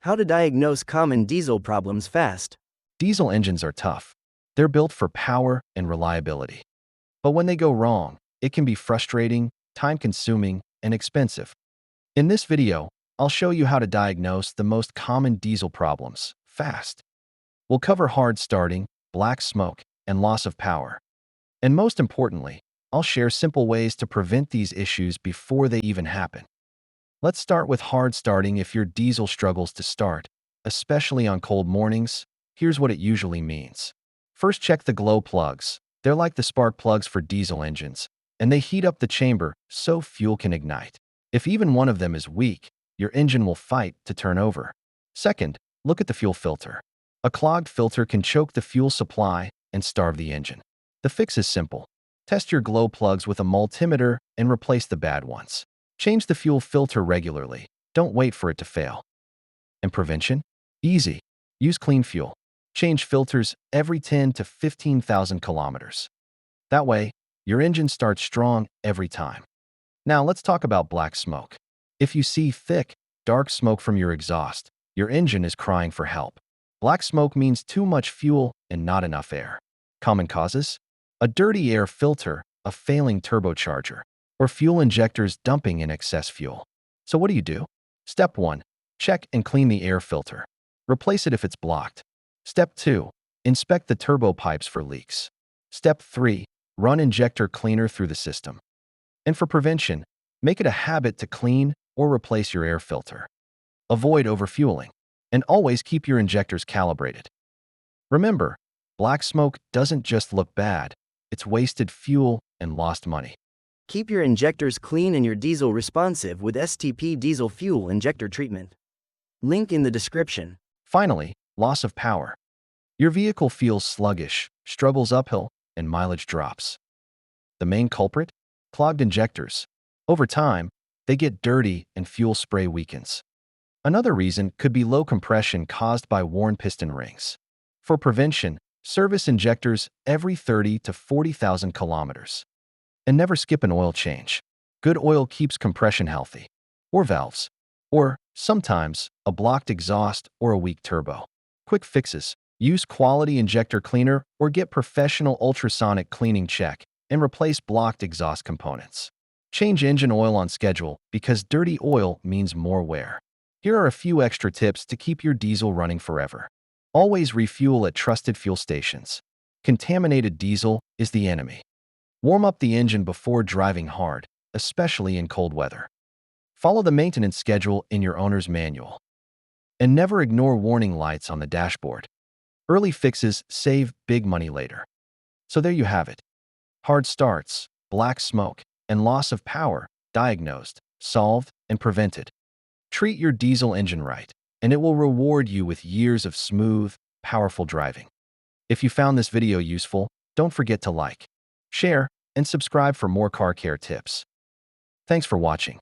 How to diagnose common diesel problems fast. Diesel engines are tough. They're built for power and reliability. But when they go wrong, it can be frustrating, time-consuming, and expensive. In this video, I'll show you how to diagnose the most common diesel problems fast. We'll cover hard starting, black smoke, and loss of power. And most importantly, I'll share simple ways to prevent these issues before they even happen. Let's start with hard starting. If your diesel struggles to start, especially on cold mornings, here's what it usually means. First, check the glow plugs. They're like the spark plugs for diesel engines, and they heat up the chamber so fuel can ignite. If even one of them is weak, your engine will fight to turn over. Second, look at the fuel filter. A clogged filter can choke the fuel supply and starve the engine. The fix is simple. Test your glow plugs with a multimeter and replace the bad ones. Change the fuel filter regularly. Don't wait for it to fail. And prevention? Easy. Use clean fuel. Change filters every 10 to 15,000 kilometers. That way, your engine starts strong every time. Now let's talk about black smoke. If you see thick, dark smoke from your exhaust, your engine is crying for help. Black smoke means too much fuel and not enough air. Common causes? A dirty air filter, a failing turbocharger, or fuel injectors dumping in excess fuel. So what do? Step 1. Check and clean the air filter. Replace it if it's blocked. Step 2. Inspect the turbo pipes for leaks. Step 3. Run injector cleaner through the system. And for prevention, make it a habit to clean or replace your air filter. Avoid overfueling, and always keep your injectors calibrated. Remember, black smoke doesn't just look bad, it's wasted fuel and lost money. Keep your injectors clean and your diesel responsive with STP Diesel Fuel Injector Treatment. Link in the description. Finally, loss of power. Your vehicle feels sluggish, struggles uphill, and mileage drops. The main culprit? Clogged injectors. Over time, they get dirty and fuel spray weakens. Another reason could be low compression caused by worn piston rings. For prevention, service injectors every 30 to 40,000 kilometers. And never skip an oil change. Good oil keeps compression healthy. Or valves. Or, sometimes, a blocked exhaust or a weak turbo. Quick fixes. Use quality injector cleaner or get professional ultrasonic cleaning check and replace blocked exhaust components. Change engine oil on schedule because dirty oil means more wear. Here are a few extra tips to keep your diesel running forever. Always refuel at trusted fuel stations. Contaminated diesel is the enemy. Warm up the engine before driving hard, especially in cold weather. Follow the maintenance schedule in your owner's manual. And never ignore warning lights on the dashboard. Early fixes save big money later. So there you have it. Hard starts, black smoke, and loss of power diagnosed, solved, and prevented. Treat your diesel engine right, and it will reward you with years of smooth, powerful driving. If you found this video useful, don't forget to like, share, and subscribe for more car care tips. Thanks for watching.